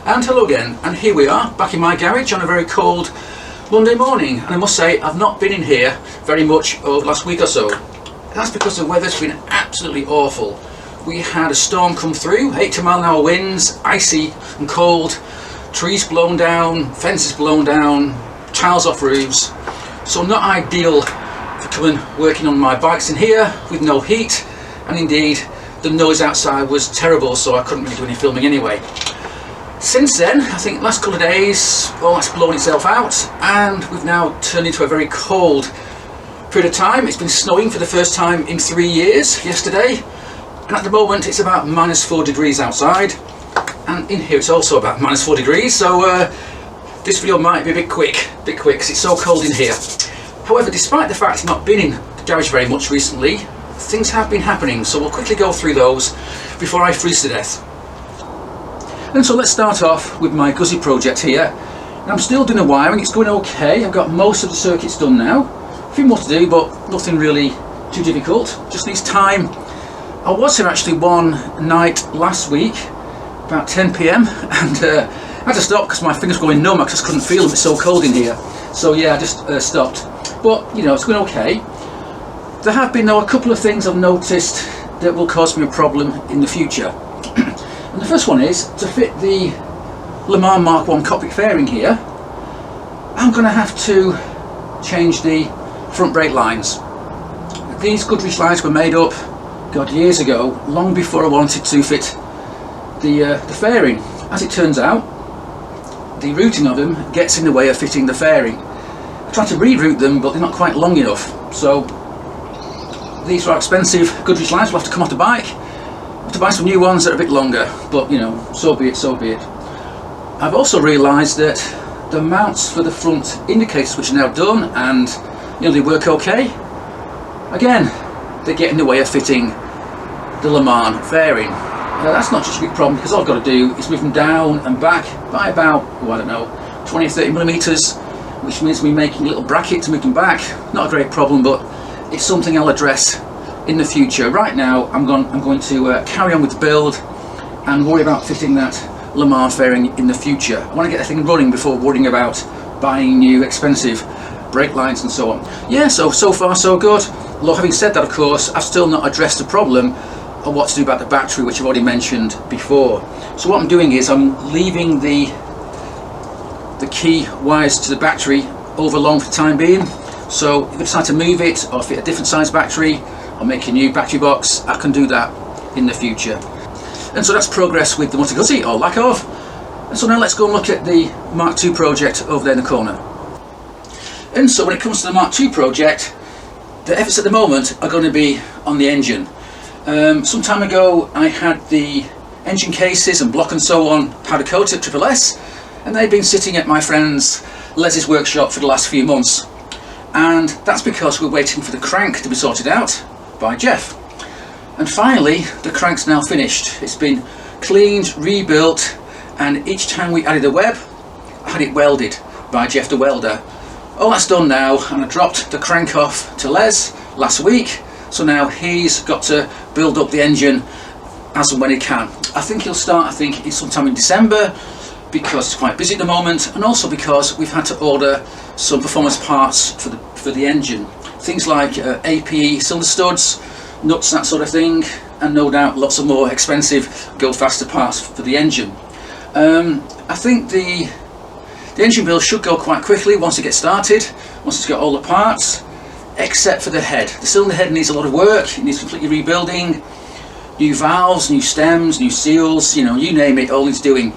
And hello again, and here we are back in my garage on a very cold Monday morning, and I must say I've not been in here very much over the last week or so. That's because the weather's been absolutely awful. We had a storm come through, 80 mile an hour winds, icy and cold, trees blown down, fences blown down, tiles off roofs, so not ideal for coming working on my bikes in here with no heat, and indeed the noise outside was terrible, so I couldn't really do any filming anyway. Since then, I think last couple of days, all that's blown itself out, and we've now turned into a very cold period of time. It's been snowing for the first time in 3 years yesterday, and at the moment it's about -4 degrees outside, and in here it's also about -4 degrees, so this video might be a bit quick because it's so cold in here. However, despite the fact I've not been in the garage very much recently, things have been happening, so we'll quickly go through those before I freeze to death. And so let's start off with my Guzzi project here. And I'm still doing the wiring, it's going okay. I've got most of the circuits done now. A few more to do, but nothing really too difficult, just needs time. I was here actually one night last week, about 10 PM, and I had to stop because my fingers were going numb. I just couldn't feel them, it's so cold in here. So yeah, I just stopped. But you know, it's going okay. There have been though a couple of things I've noticed that will cause me a problem in the future. And the first one is, to fit the Le Mans Mark 1 cockpit fairing here, I'm going to have to change the front brake lines. These Goodrich lines were made up, God, years ago, long before I wanted to fit the fairing. As it turns out, the routing of them gets in the way of fitting the fairing. I tried to reroute them, but they're not quite long enough. So these are expensive Goodrich lines, we'll have to come off the bike. To buy some new ones that are a bit longer, but you know, so be it, so be it. I've also realised that the mounts for the front indicators, which are now done, and you know, they work okay, again they get in the way of fitting the Le Mans fairing. Now that's not just a big problem, because all I've got to do is move them down and back by about, oh, I don't know, 20 or 30 millimetres, which means me making a little bracket to move them back. Not a great problem, but it's something I'll address in the future. Right now I'm going to carry on with the build and worry about fitting that Le Mans fairing in the future. I want to get the thing running before worrying about buying new expensive brake lines and so on. Yeah, so far so good. Although having said that, of course, I've still not addressed the problem of what to do about the battery, which I've already mentioned before. So what I'm doing is I'm leaving the key wires to the battery overlong for the time being. So if I decide to move it or fit a different size battery, I'll make a new battery box, I can do that in the future. And so that's progress with the Moto Guzzi, or lack of. And so now let's go and look at the Mark II project over there in the corner. And so when it comes to the Mark II project, the efforts at the moment are going to be on the engine. Some time ago I had the engine cases and block and so on powder coated at Triple S, and they've been sitting at my friend's Les's workshop for the last few months. And that's because we're waiting for the crank to be sorted out by Jeff. And finally the crank's now finished. It's been cleaned, rebuilt, and each time we added a web I had it welded by Jeff the welder. All that's done now, and I dropped the crank off to Les last week, so now he's got to build up the engine as and when he can. I think he'll start, it's sometime in December, because it's quite busy at the moment, and also because we've had to order some performance parts for the engine. Things like APE cylinder studs, nuts, that sort of thing, and no doubt lots of more expensive go faster parts for the engine. I think the engine build should go quite quickly once it gets started, once it's got all the parts, except for the head. The cylinder head needs a lot of work, it needs completely rebuilding, new valves, new stems, new seals, you know, you name it, all needs doing.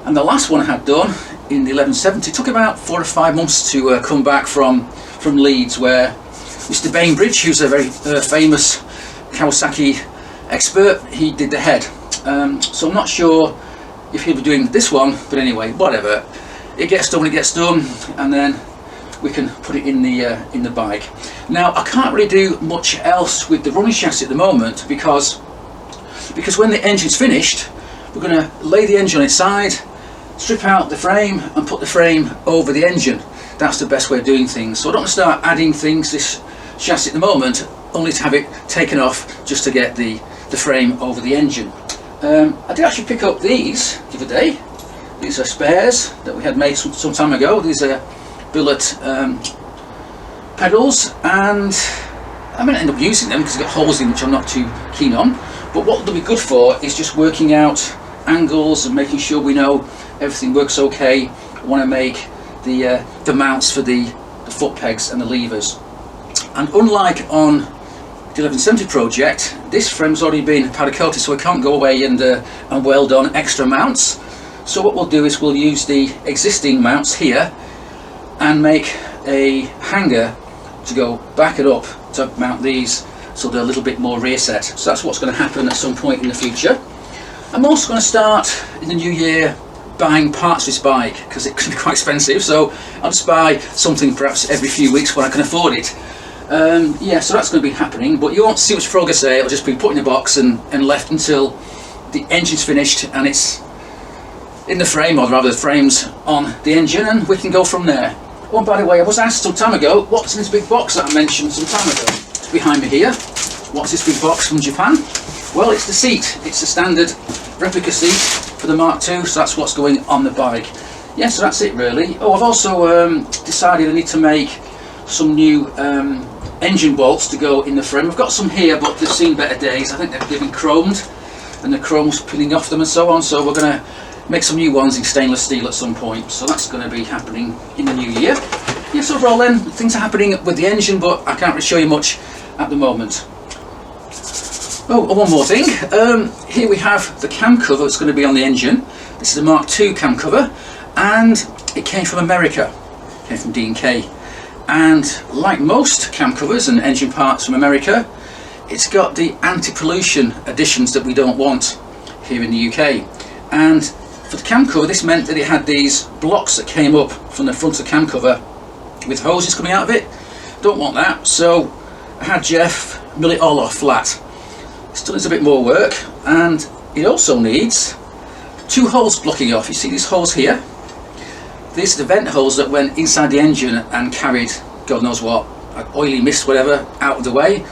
And the last one I had done in the 1170 took about 4 or 5 months to come back from Leeds, where Mr. Bainbridge, who's a very famous Kawasaki expert, he did the head. So I'm not sure if he'll be doing this one, but anyway, whatever. It gets done when it gets done, and then we can put it in the bike. Now I can't really do much else with the running chassis at the moment, because when the engine's finished, we're going to lay the engine on its side, strip out the frame and put the frame over the engine. That's the best way of doing things. So I don't want to start adding things to this chassis at the moment, only to have it taken off just to get the frame over the engine. I did actually pick up these the other day. These are spares that we had made some time ago. These are billet pedals, and I'm going to end up using them because they've got holes in which I'm not too keen on. But what they'll be good for is just working out angles and making sure we know everything works okay. I want to make the mounts for the foot pegs and the levers. And unlike on the 1170 project, this frame's already been powder coated, so I can't go away and weld on extra mounts. So what we'll do is we'll use the existing mounts here and make a hanger to go back it up to mount these, so they're a little bit more rear set. So that's what's going to happen at some point in the future. I'm also going to start in the new year buying parts for this bike because it can be quite expensive, so I'll just buy something perhaps every few weeks when I can afford it. Yeah, so that's going to be happening, but you won't see much progress there. It'll just be put in a box and left until the engine's finished and it's in the frame, or rather the frame's on the engine, and we can go from there. Oh, and by the way, I was asked some time ago, what's in this big box that I mentioned some time ago? It's behind me here. What's this big box from Japan? Well, it's the seat. It's a standard replica seat for the Mark II, so that's what's going on the bike. Yeah, so that's it really. Oh, I've also decided I need to make some new engine bolts to go in the frame. I've got some here, but they've seen better days. I think they've been chromed, and the chrome's peeling off them and so on, so we're going to make some new ones in stainless steel at some point, so that's going to be happening in the new year. Yes, overall then, things are happening with the engine, but I can't really show you much at the moment. Oh, one more thing. Here we have the cam cover that's going to be on the engine. This is a Mark II cam cover, and it came from America. It came from D&K. And like most cam covers and engine parts from America, it's got the anti-pollution additions that we don't want here in the UK. And for the cam cover, this meant that it had these blocks that came up from the front of the cam cover with hoses coming out of it. Don't want that, so I had Jeff mill it all off flat. Still needs a bit more work, and it also needs two holes blocking off. You see these holes here? These are the vent holes that went inside the engine and carried God knows what, like oily mist, whatever, out of the way.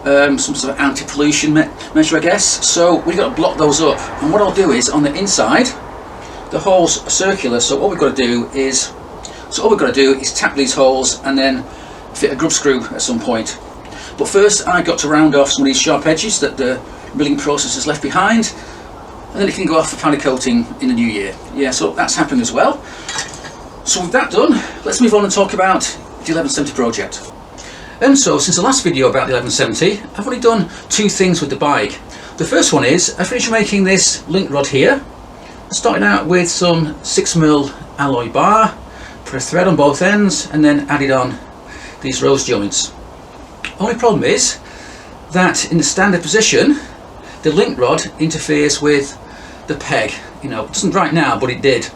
Some sort of anti-pollution measure, I guess. So we've got to block those up, and what I'll do is on the inside, the holes are circular, so all we've got to do is tap these holes and then fit a grub screw at some point. But first I've got to round off some of these sharp edges that the milling process has left behind, and then it can go off for powder coating in the new year. Yeah, so that's happening as well. So with that done, let's move on and talk about the 1170 project. And so since the last video about the 1170, I've only done two things with the bike. The first one is I finished making this link rod here. I started out with some 6mm alloy bar, put a thread on both ends, and then added on these rose joints. Only problem is that in the standard position, the link rod interferes with the peg. You know, it doesn't right now, but it did.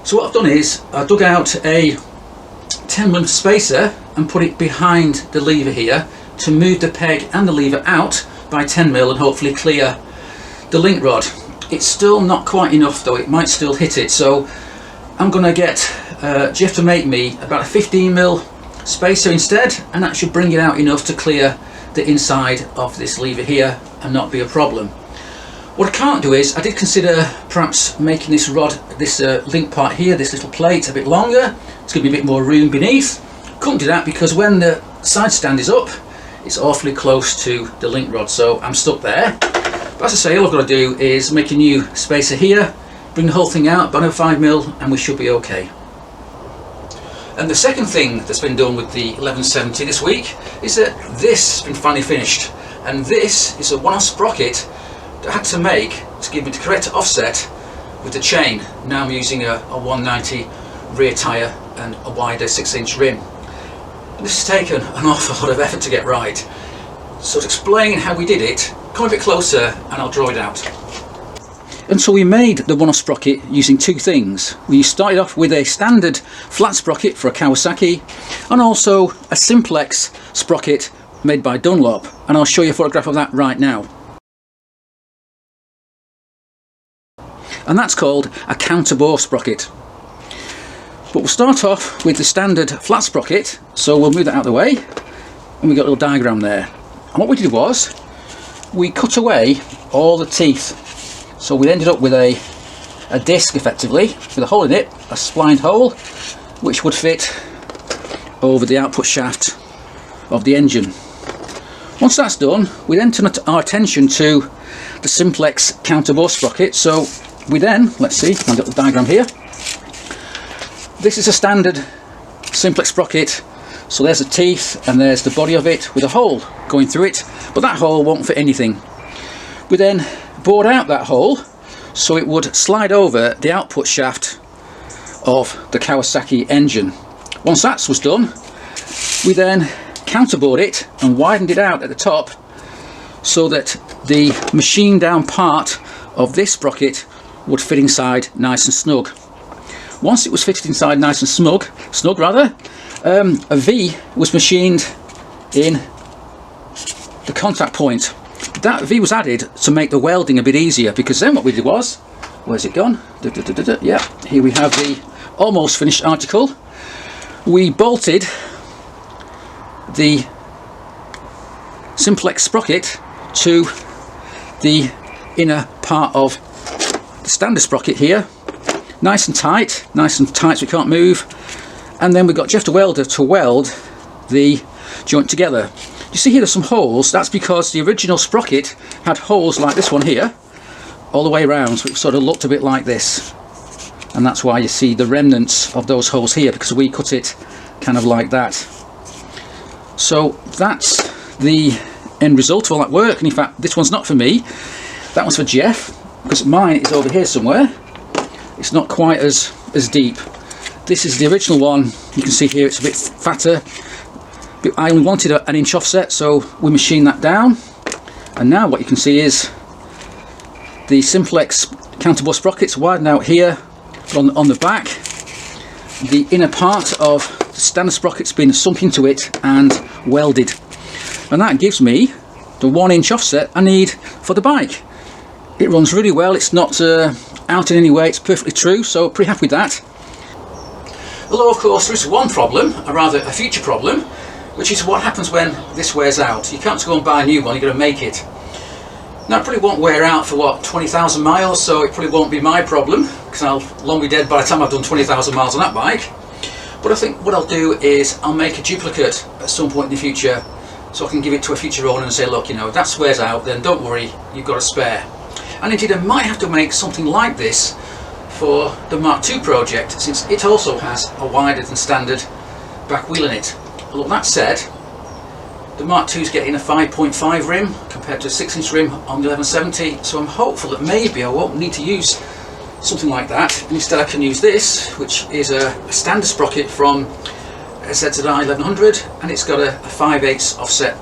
So what I've done is I dug out a 10mm spacer and put it behind the lever here to move the peg and the lever out by 10mm and hopefully clear the link rod. It's still not quite enough though, it might still hit it, so I'm going to get Jeff to make me about a 15mm spacer instead, and that should bring it out enough to clear the inside of this lever here and not be a problem. What I can't do is, I did consider perhaps making this rod, this link part here, this little plate a bit longer. It's going to be a bit more room beneath. Couldn't do that because when the side stand is up, it's awfully close to the link rod, so I'm stuck there. But as I say, all I've got to do is make a new spacer here, bring the whole thing out by another 5mm, and we should be okay. And the second thing that's been done with the 1170 this week is that this has been finally finished, and this is a one-off sprocket that I had to make to give me the correct offset with the chain. Now I'm using a 190 rear tyre and a wider 6-inch rim. And this has taken an awful lot of effort to get right. So to explain how we did it, come a bit closer and I'll draw it out. And so we made the one-off sprocket using two things. We started off with a standard flat sprocket for a Kawasaki, and also a simplex sprocket made by Dunlop, and I'll show you a photograph of that right now. And that's called a counterbore sprocket. But we'll start off with the standard flat sprocket, so we'll move that out of the way, and we've got a little diagram there. And what we did was we cut away all the teeth, so we ended up with a a disc effectively with a hole in it, a splined hole, which would fit over the output shaft of the engine. Once that's done, we then turn our attention to the simplex counterbore sprocket. So we then, let's see, I've got the diagram here. This is a standard simplex sprocket. So there's the teeth and there's the body of it with a hole going through it, but that hole won't fit anything. We then bored out that hole so it would slide over the output shaft of the Kawasaki engine. Once that was done, we then counterbored it and widened it out at the top so that the machined down part of this sprocket would fit inside nice and snug. Once it was fitted inside nice and snug, a V was machined in the contact point. That V was added to make the welding a bit easier, because then what we did was, where's it gone? Yeah, here we have the almost finished article. We bolted the simplex sprocket to the inner part of the standard sprocket here, nice and tight so we can't move. And then we've got Jeff the welder to weld the joint together. You see here there's some holes. That's because the original sprocket had holes like this one here all the way around, so it sort of looked a bit like this, and that's why you see the remnants of those holes here, because we cut it kind of like that. So that's the end result of all that work. And in fact, this one's not for me, that one's for Jeff, because mine is over here somewhere. It's not quite as deep. This is the original one. You can see here it's a bit fatter. I only wanted an inch offset, so we machined that down. And now what you can see is the simplex counterbore sprockets widen out here, but on the back, the inner part of the standard sprocket's been sunk into it and welded. And that gives me the 1 inch offset I need for the bike. It runs really well. It's not out in any way. It's perfectly true, so pretty happy with that. Although of course there is one problem, or rather a future problem, which is what happens when this wears out. You can't go and buy a new one, you've got to make it. Now it probably won't wear out for what, 20,000 miles, so it probably won't be my problem, because I'll long be dead by the time I've done 20,000 miles on that bike. But I think what I'll do is I'll make a duplicate at some point in the future, so I can give it to a future owner and say, look, you know, if that wears out, then don't worry, you've got a spare. And indeed I might have to make something like this for the Mark II project, since it also has a wider than standard back wheel in it. Although that said, the Mark II is getting a 5.5 rim compared to a 6-inch rim on the 1170, so I'm hopeful that maybe I won't need to use something like that, and instead I can use this, which is a standard sprocket from ZZI 1100, and it's got a 5/8 offset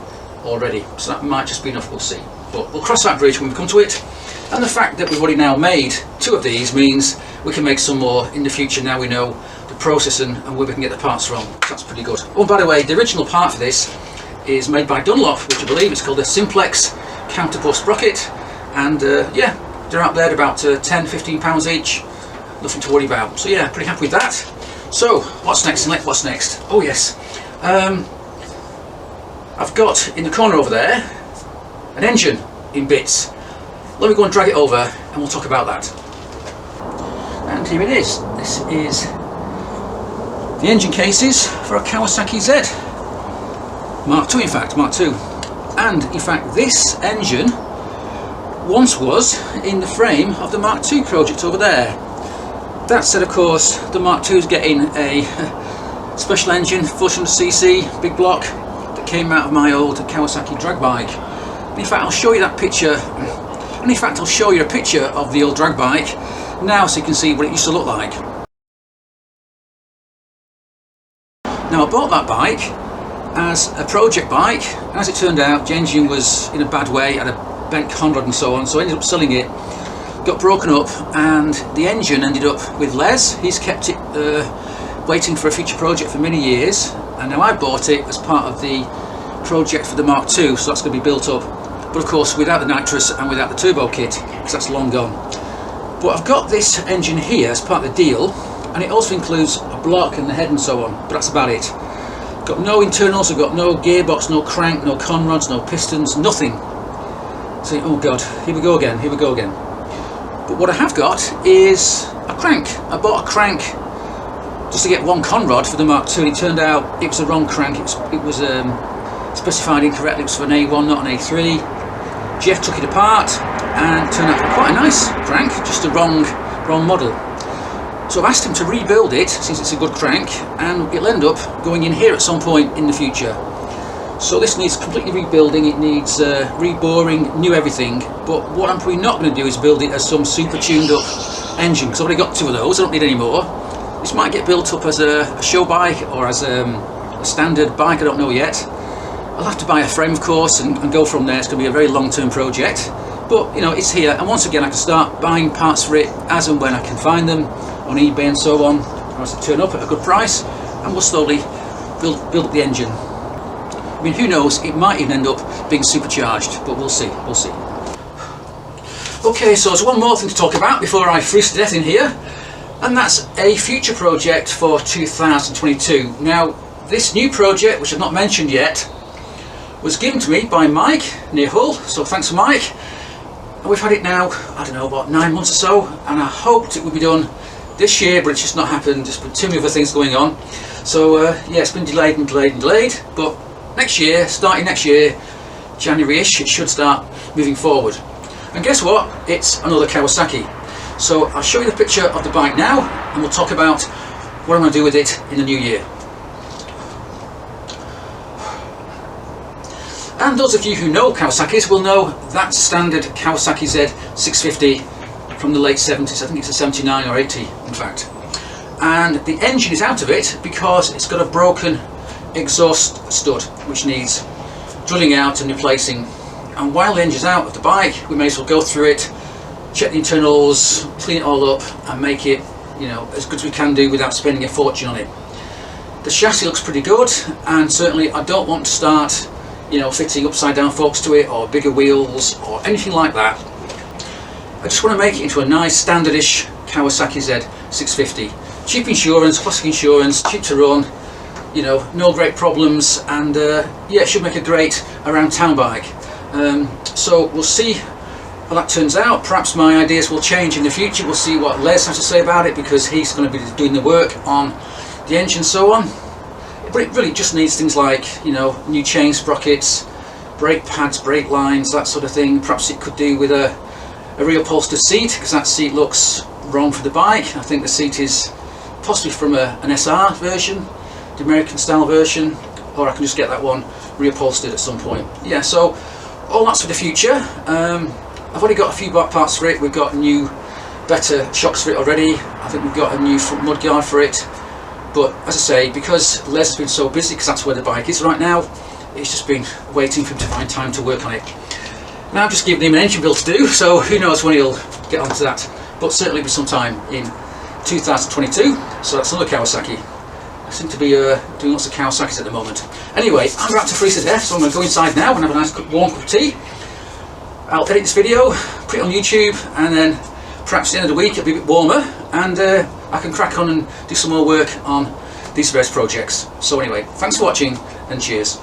already, so that might just be enough, we'll see. But we'll cross that bridge when we come to it. And the fact that we've already now made 2 of these means we can make some more in the future. Now we know the process and where we can get the parts from. So that's pretty good. Oh, by the way, the original part for this is made by Dunlop, which I believe is called a simplex counterbore sprocket. And yeah, they're out there at about £10–15 each. Nothing to worry about. So yeah, pretty happy with that. So what's next? What's next? Oh yes, I've got in the corner over there an engine in bits. Let me go and drag it over and we'll talk about that. And here it is. This is the engine cases for a Kawasaki Z. Mark II, in fact, Mark II. And in fact this engine once was in the frame of the Mark II project over there. That said, of course, the Mark II is getting a special engine, 400cc, big block, that came out of my old Kawasaki drag bike. In fact, I'll show you that picture. And in fact, I'll show you a picture of the old drag bike now so you can see what it used to look like. Now, I bought that bike as a project bike, and as it turned out, the engine was in a bad way, had a bent conrod and so on, so I ended up selling it, got broken up, and the engine ended up with Les. He's kept it waiting for a future project for many years, and now I bought it as part of the project for the Mark II, so that's going to be built up. But of course without the nitrous and without the turbo kit, because that's long gone. But I've got this engine here as part of the deal, and it also includes a block and the head and so on, but that's about it. Got no internals, I've got no gearbox, no crank, no conrods, no pistons, nothing. So, oh god, here we go again. But what I have got is a crank. I bought a crank just to get one conrod for the Mark II, and it turned out it was the wrong crank. It was specified incorrectly. It was for an A1, not an A3. Jeff took it apart and turned out quite a nice crank, just the wrong model. So I've asked him to rebuild it, since it's a good crank, and it'll end up going in here at some point in the future. So this needs completely rebuilding, it needs reboring, new everything. But what I'm probably not going to do is build it as some super tuned up engine, because I've already got 2 of those, I don't need any more. This might get built up as a show bike or as a standard bike, I don't know yet. I'll have to buy a frame, of course, and go from there. It's going to be a very long-term project. But, you know, it's here, and once again I can start buying parts for it as and when I can find them on eBay and so on, or as they turn up at a good price, and we'll slowly build up the engine. I mean, who knows, it might even end up being supercharged, but we'll see, we'll see. Okay, so there's one more thing to talk about before I freeze to death in here, and that's a future project for 2022. Now, this new project, which I've not mentioned yet, was given to me by Mike near Hull, so thanks to Mike. And we've had it now, I don't know, about 9 months or so, and I hoped it would be done this year, but it's just not happened. There's been too many other things going on. So yeah, it's been delayed and delayed and delayed, but next year, starting next year, January-ish, it should start moving forward. And guess what? It's another Kawasaki. So I'll show you the picture of the bike now, and we'll talk about what I'm going to do with it in the new year. And those of you who know Kawasaki's will know that's standard Kawasaki Z 650 from the late 70s. I think it's a 79 or 80 in fact. And the engine is out of it because it's got a broken exhaust stud which needs drilling out and replacing. And while the engine's out of the bike, we may as well go through it, check the internals, clean it all up and make it, you know, as good as we can do without spending a fortune on it. The chassis looks pretty good, and certainly I don't want to start, you know, fitting upside down forks to it or bigger wheels or anything like that. I just want to make it into a nice standardish Kawasaki Z 650. Cheap insurance, classic insurance, cheap to run, you know, no great problems, and yeah, it should make a great around town bike. So we'll see how that turns out. Perhaps my ideas will change in the future. We'll see what Les has to say about it, because he's going to be doing the work on the engine and so on. But it really just needs things like, you know, new chain sprockets, brake pads, brake lines, that sort of thing. Perhaps it could do with a reupholstered seat, because that seat looks wrong for the bike. I think the seat is possibly from an SR version, the American style version, or I can just get that one reupholstered at some point. Yeah, so all that's for the future. I've already got a few parts for it. We've got new, better shocks for it already. I think we've got a new front mudguard for it. But as I say, because Les has been so busy, because that's where the bike is right now, it's just been waiting for him to find time to work on it. Now I've just given him an engine build to do, so who knows when he'll get onto that. But certainly be sometime in 2022. So that's another Kawasaki. I seem to be doing lots of Kawasaki's at the moment. Anyway, I'm about to freeze to death, so I'm going to go inside now and have a nice warm cup of tea. I'll edit this video, put it on YouTube, and then perhaps at the end of the week it'll be a bit warmer, and I can crack on and do some more work on these various projects. So anyway, thanks for watching, and cheers.